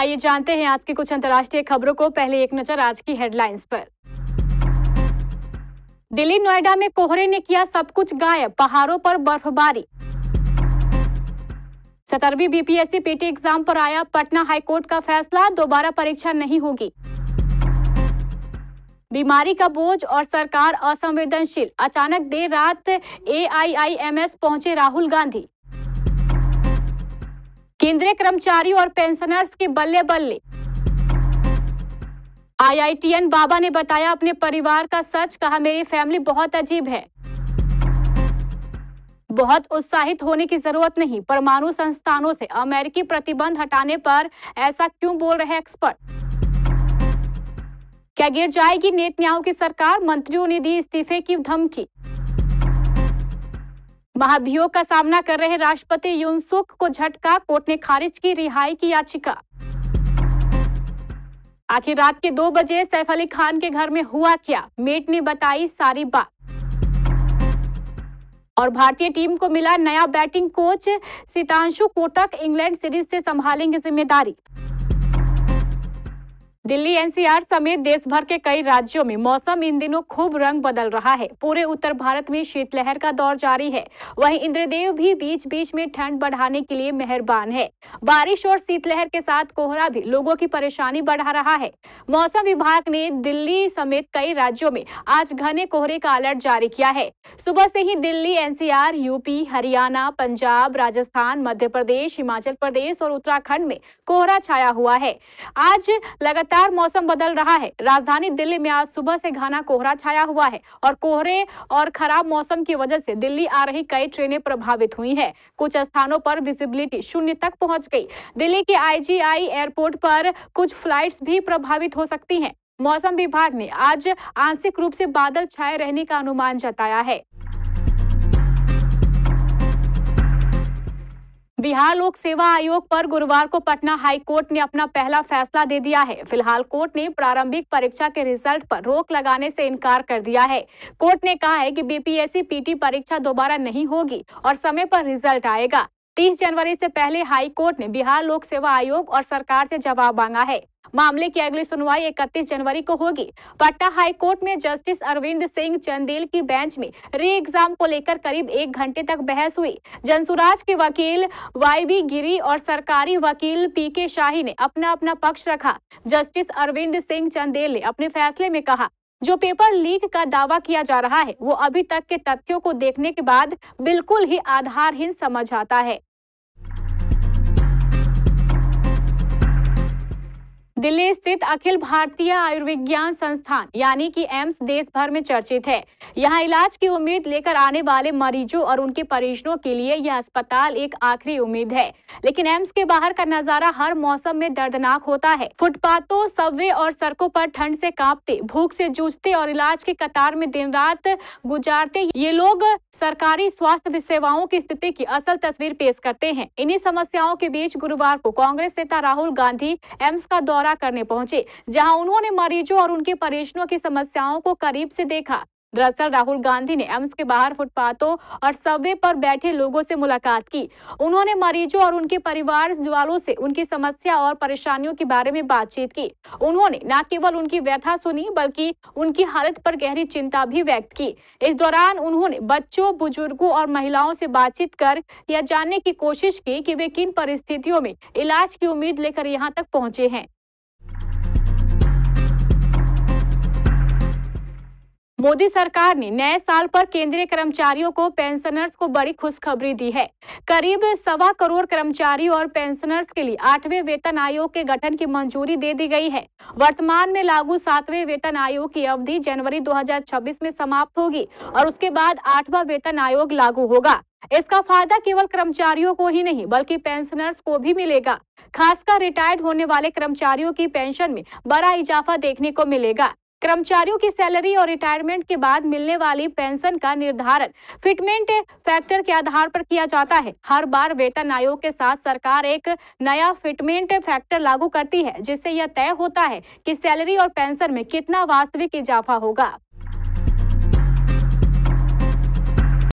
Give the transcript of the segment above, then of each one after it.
आइए जानते हैं आज की कुछ अंतर्राष्ट्रीय खबरों को। पहले एक नजर आज की हेडलाइंस पर। दिल्ली नोएडा में कोहरे ने किया सब कुछ गायब, पहाड़ों पर बर्फबारी। 17वीं बीपीएससी पीटी एग्जाम पर आया पटना हाईकोर्ट का फैसला, दोबारा परीक्षा नहीं होगी। बीमारी का बोझ और सरकार असंवेदनशील, अचानक देर रात एआईआईएमएस पहुंचे राहुल गांधी। केंद्रीय कर्मचारी और पेंशनर्स के बल्ले बल्ले। आईआईटीएन बाबा ने बताया अपने परिवार का सच, कहा मेरी फैमिली बहुत अजीब है। बहुत उत्साहित होने की जरूरत नहीं, परमाणु संस्थानों से अमेरिकी प्रतिबंध हटाने पर ऐसा क्यों बोल रहे एक्सपर्ट। क्या गिर जाएगी नेतन्याहू की सरकार, मंत्रियों ने दी इस्तीफे की धमकी। महाभियोग का सामना कर रहे राष्ट्रपति यून सुक को झटका, कोर्ट ने खारिज की रिहाई की याचिका। आखिर रात के 2 बजे सैफ अली खान के घर में हुआ क्या, मेट ने बताई सारी बात। और भारतीय टीम को मिला नया batting coach, Sitanshu Kotak England series से संभालेंगे जिम्मेदारी। दिल्ली एनसीआर समेत देश भर के कई राज्यों में मौसम इन दिनों खूब रंग बदल रहा है। पूरे उत्तर भारत में शीतलहर का दौर जारी है। वहीं इंद्रदेव भी बीच बीच में ठंड बढ़ाने के लिए मेहरबान है। बारिश और शीतलहर के साथ कोहरा भी लोगों की परेशानी बढ़ा रहा है। मौसम विभाग ने दिल्ली समेत कई राज्यों में आज घने कोहरे का अलर्ट जारी किया है। सुबह से ही दिल्ली, एनसीआर, यूपी, हरियाणा, पंजाब, राजस्थान, मध्य प्रदेश, हिमाचल प्रदेश और उत्तराखंड में कोहरा छाया हुआ है। आज लगातार मौसम बदल रहा है। राजधानी दिल्ली में आज सुबह से घना कोहरा छाया हुआ है और कोहरे और खराब मौसम की वजह से दिल्ली आ रही कई ट्रेनें प्रभावित हुई हैं। कुछ स्थानों पर विजिबिलिटी 0 तक पहुंच गई। दिल्ली के आईजीआई एयरपोर्ट पर कुछ फ्लाइट्स भी प्रभावित हो सकती हैं। मौसम विभाग ने आज आंशिक रूप से बादल छाए रहने का अनुमान जताया है। बिहार लोक सेवा आयोग पर गुरुवार को पटना हाई कोर्ट ने अपना पहला फैसला दे दिया है। फिलहाल कोर्ट ने प्रारंभिक परीक्षा के रिजल्ट पर रोक लगाने से इनकार कर दिया है। कोर्ट ने कहा है कि बीपीएससी पीटी परीक्षा दोबारा नहीं होगी और समय पर रिजल्ट आएगा। 30 जनवरी से पहले हाई कोर्ट ने बिहार लोक सेवा आयोग और सरकार से जवाब मांगा है। मामले की अगली सुनवाई 31 जनवरी को होगी। पटना हाई कोर्ट में जस्टिस अरविंद सिंह चंदेल की बेंच में री एग्जाम को लेकर करीब 1 घंटे तक बहस हुई। जनसुराज के वकील वाईबी गिरी और सरकारी वकील पीके शाही ने अपना अपना पक्ष रखा। जस्टिस अरविंद सिंह चंदेल ने अपने फैसले में कहा, जो पेपर लीक का दावा किया जा रहा है वो अभी तक के तथ्यों को देखने के बाद बिल्कुल ही आधारहीन समझ आता है। दिल्ली स्थित अखिल भारतीय आयुर्विज्ञान संस्थान यानी कि एम्स देश भर में चर्चित है। यहाँ इलाज की उम्मीद लेकर आने वाले मरीजों और उनके परिजनों के लिए यह अस्पताल एक आखिरी उम्मीद है। लेकिन एम्स के बाहर का नजारा हर मौसम में दर्दनाक होता है। फुटपाथों, सबवे और सड़कों पर ठंड से कांपते, भूख से जूझते और इलाज की कतार में दिन रात गुजारते ये लोग सरकारी स्वास्थ्य सेवाओं की स्थिति की असल तस्वीर पेश करते हैं। इन्हीं समस्याओं के बीच गुरुवार को कांग्रेस नेता राहुल गांधी एम्स का दौरा करने पहुंचे, जहां उन्होंने मरीजों और उनके परिजनों की समस्याओं को करीब से देखा। दरअसल राहुल गांधी ने एम्स के बाहर फुटपाथों और सबवे पर बैठे लोगों से मुलाकात की। उन्होंने मरीजों और उनके परिवार वालों से उनकी समस्या और परेशानियों के बारे में बातचीत की। उन्होंने न केवल उनकी व्यथा सुनी बल्कि उनकी हालत पर गहरी चिंता भी व्यक्त की। इस दौरान उन्होंने बच्चों, बुजुर्गों और महिलाओं से बातचीत कर यह जानने की कोशिश की कि वे किन परिस्थितियों में इलाज की उम्मीद लेकर यहाँ तक पहुंचे हैं। मोदी सरकार ने नए साल पर केंद्रीय कर्मचारियों को पेंशनर्स को बड़ी खुशखबरी दी है। करीब 1.25 करोड़ कर्मचारी और पेंशनर्स के लिए 8वें वेतन आयोग के गठन की मंजूरी दे दी गई है। वर्तमान में लागू 7वें वेतन आयोग की अवधि जनवरी 2026 में समाप्त होगी और उसके बाद 8वां वेतन आयोग लागू होगा। इसका फायदा केवल कर्मचारियों को ही नहीं बल्कि पेंशनर्स को भी मिलेगा। खासकर रिटायर्ड होने वाले कर्मचारियों की पेंशन में बड़ा इजाफा देखने को मिलेगा। कर्मचारियों की सैलरी और रिटायरमेंट के बाद मिलने वाली पेंशन का निर्धारण फिटमेंट फैक्टर के आधार पर किया जाता है। हर बार वेतन आयोग के साथ सरकार एक नया फिटमेंट फैक्टर लागू करती है, जिससे यह तय होता है कि सैलरी और पेंशन में कितना वास्तविक इजाफा होगा।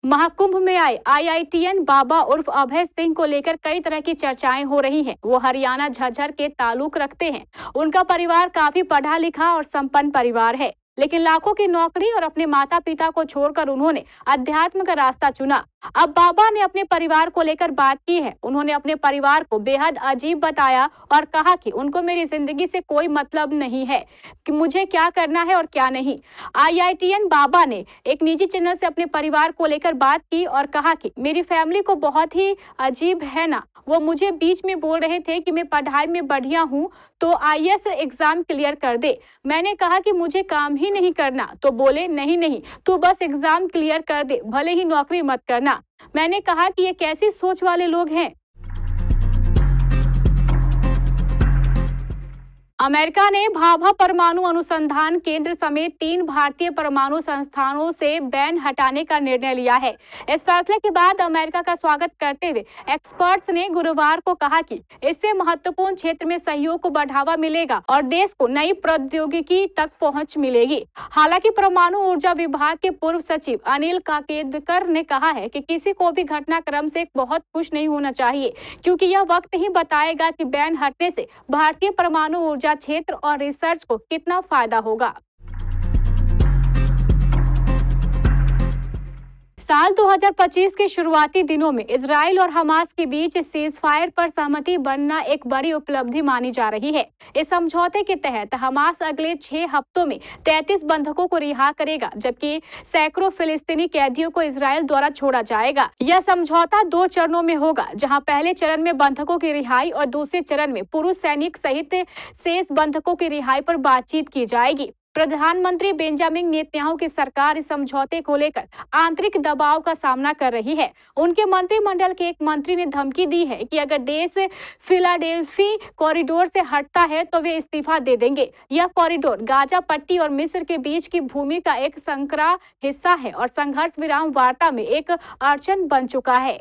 महाकुंभ में आए IITN बाबा उर्फ अभय सिंह को लेकर कई तरह की चर्चाएं हो रही हैं। वो हरियाणा झज्जर के ताल्लुक रखते हैं। उनका परिवार काफी पढ़ा लिखा और संपन्न परिवार है, लेकिन लाखों की नौकरी और अपने माता पिता को छोड़कर उन्होंने अध्यात्म का रास्ता चुना। अब बाबा ने अपने परिवार को लेकर बात की है। उन्होंने अपने परिवार को बेहद अजीब बताया और कहा कि उनको मेरी जिंदगी से कोई मतलब नहीं है कि मुझे क्या करना है और क्या नहीं। IITN बाबा ने एक निजी चैनल से अपने परिवार को लेकर बात की और कहा कि मेरी फैमिली को बहुत ही अजीब है ना। वो मुझे बीच में बोल रहे थे कि मैं पढ़ाई में बढ़िया हूँ तो IAS एग्जाम क्लियर कर दे। मैंने कहा कि मुझे काम ही नहीं करना, तो बोले नहीं तू बस एग्जाम क्लियर कर दे, भले ही नौकरी मत करना। मैंने कहा कि ये कैसी सोच वाले लोग हैं। अमेरिका ने भाभा परमाणु अनुसंधान केंद्र समेत 3 भारतीय परमाणु संस्थानों से बैन हटाने का निर्णय लिया है। इस फैसले के बाद अमेरिका का स्वागत करते हुए एक्सपर्ट्स ने गुरुवार को कहा कि इससे महत्वपूर्ण क्षेत्र में सहयोग को बढ़ावा मिलेगा और देश को नई प्रौद्योगिकी तक पहुंच मिलेगी। हालांकि परमाणु ऊर्जा विभाग के पूर्व सचिव अनिल काकोडकर ने कहा है कि किसी को भी घटनाक्रम से बहुत खुश नहीं होना चाहिए, क्योंकि यह वक्त ही बताएगा कि बैन हटने से भारतीय परमाणु ऊर्जा क्षेत्र और रिसर्च को कितना फायदा होगा। साल 2025 के शुरुआती दिनों में इजराइल और हमास के बीच सीजफायर पर सहमति बनना एक बड़ी उपलब्धि मानी जा रही है। इस समझौते के तहत हमास अगले 6 हफ्तों में 33 बंधकों को रिहा करेगा, जबकि सैकड़ों फिलिस्तीनी कैदियों को इजराइल द्वारा छोड़ा जाएगा। यह समझौता 2 चरणों में होगा, जहां पहले चरण में बंधकों की रिहाई और दूसरे चरण में पुरुष सैनिक सहित शेष बंधकों की रिहाई पर बातचीत की जाएगी। प्रधानमंत्री बेंजामिन नेतन्याहू की सरकार इस समझौते को लेकर आंतरिक दबाव का सामना कर रही है। उनके मंत्रिमंडल के एक मंत्री ने धमकी दी है कि अगर देश फिलाडेल्फी कॉरिडोर से हटता है तो वे इस्तीफा दे देंगे। यह कॉरिडोर गाजा पट्टी और मिस्र के बीच की भूमि का एक संकरा हिस्सा है और संघर्ष विराम वार्ता में एक अड़चन बन चुका है।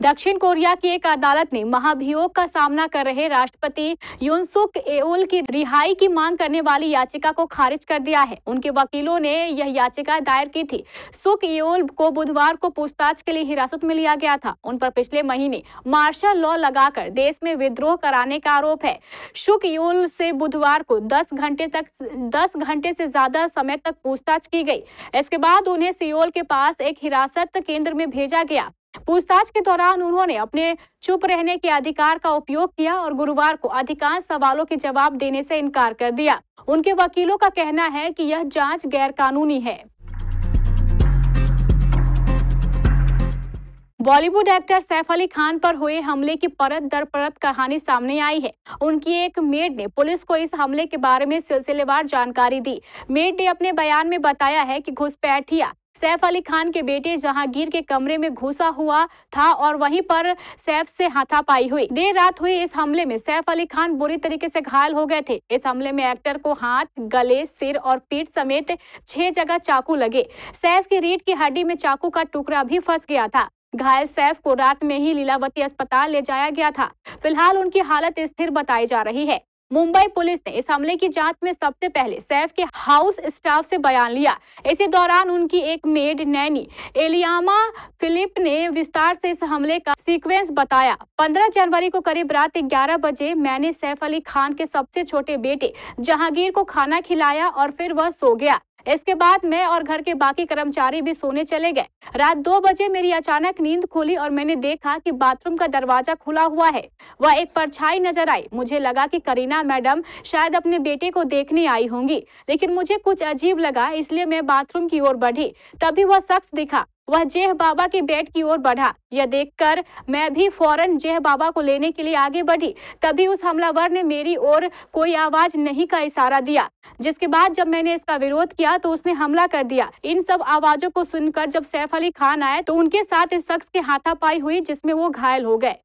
दक्षिण कोरिया की एक अदालत ने महाभियोग का सामना कर रहे राष्ट्रपति यून सुक येओल की रिहाई की मांग करने वाली याचिका को खारिज कर दिया है। उनके वकीलों ने यह याचिका दायर की थी। सुक येओल को बुधवार को पूछताछ के लिए हिरासत में लिया गया था। उन पर पिछले महीने मार्शल लॉ लगाकर देश में विद्रोह कराने का आरोप है। सुक येओल से बुधवार को 10 घंटे से ज्यादा समय तक पूछताछ की गई। इसके बाद उन्हें सियोल के पास एक हिरासत केंद्र में भेजा गया। पूछताछ के दौरान उन्होंने अपने चुप रहने के अधिकार का उपयोग किया और गुरुवार को अधिकांश सवालों के जवाब देने से इनकार कर दिया। उनके वकीलों का कहना है कि यह जांच गैरकानूनी है। बॉलीवुड एक्टर सैफ अली खान पर हुए हमले की परत दर परत कहानी सामने आई है। उनकी एक मेड ने पुलिस को इस हमले के बारे में सिलसिलेवार जानकारी दी। मेड ने अपने बयान में बताया है कि घुसपैठिया सैफ अली खान के बेटे जहांगीर के कमरे में घुसा हुआ था और वहीं पर सैफ से हाथापाई हुई। देर रात हुए इस हमले में सैफ अली खान बुरी तरीके से घायल हो गए थे। इस हमले में एक्टर को हाथ, गले, सिर और पीठ समेत 6 जगह चाकू लगे। सैफ की रीढ़ की हड्डी में चाकू का टुकड़ा भी फंस गया था। घायल सैफ को रात में ही लीलावती अस्पताल ले जाया गया था। फिलहाल उनकी हालत स्थिर बताई जा रही है। मुंबई पुलिस ने इस हमले की जांच में सबसे पहले सैफ के हाउस स्टाफ से बयान लिया। इसी दौरान उनकी एक मेड नैनी एलियामा फिलिप ने विस्तार से इस हमले का सीक्वेंस बताया। 15 जनवरी को करीब रात 11 बजे मैंने सैफ अली खान के सबसे छोटे बेटे जहांगीर को खाना खिलाया और फिर वह सो गया। इसके बाद मैं और घर के बाकी कर्मचारी भी सोने चले गए। रात 2 बजे मेरी अचानक नींद खुली और मैंने देखा कि बाथरूम का दरवाजा खुला हुआ है। वह एक परछाई नजर आई। मुझे लगा कि करीना मैडम शायद अपने बेटे को देखने आई होंगी, लेकिन मुझे कुछ अजीब लगा, इसलिए मैं बाथरूम की ओर बढ़ी। तभी वह शख्स दिखा। वह जेह बाबा के बेड की ओर बढ़ा। यह देखकर मैं भी फौरन जेह बाबा को लेने के लिए आगे बढ़ी। तभी उस हमलावर ने मेरी ओर कोई आवाज नहीं का इशारा दिया, जिसके बाद जब मैंने इसका विरोध किया तो उसने हमला कर दिया। इन सब आवाजों को सुनकर जब सैफ अली खान आए तो उनके साथ इस शख्स की हाथापाई हुई, जिसमें वो घायल हो गए।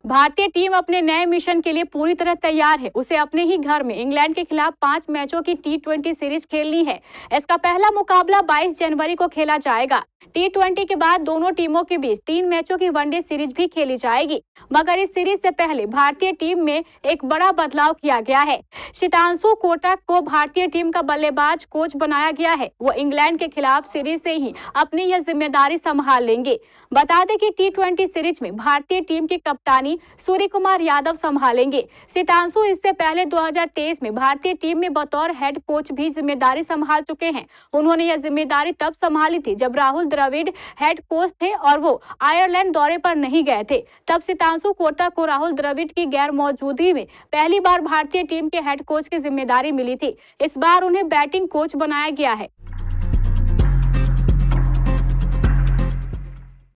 भारतीय टीम अपने नए मिशन के लिए पूरी तरह तैयार है। उसे अपने ही घर में इंग्लैंड के खिलाफ 5 मैचों की T20 सीरीज खेलनी है। इसका पहला मुकाबला 22 जनवरी को खेला जाएगा। T20 के बाद दोनों टीमों के बीच 3 मैचों की वनडे सीरीज भी खेली जाएगी, मगर इस सीरीज से पहले भारतीय टीम में एक बड़ा बदलाव किया गया है। शीतांशु कोटक को भारतीय टीम का बल्लेबाज कोच बनाया गया है। वो इंग्लैंड के खिलाफ सीरीज से ही अपनी यह जिम्मेदारी संभाल लेंगे। बता दें कि T20 सीरीज में भारतीय टीम की कप्तानी सूर्य कुमार यादव संभालेंगे। शीतांशु इससे पहले 2023 में भारतीय टीम में बतौर हेड कोच भी जिम्मेदारी संभाल चुके हैं। उन्होंने यह जिम्मेदारी तब संभाली थी जब राहुल द्रविड़ हेड कोच थे और वो आयरलैंड दौरे पर नहीं गए थे। तब शीतांशु कोटक को राहुल द्रविड़ की गैर मौजूदगी में पहली बार भारतीय टीम के हेड कोच की जिम्मेदारी मिली थी। इस बार उन्हें बैटिंग कोच बनाया गया है।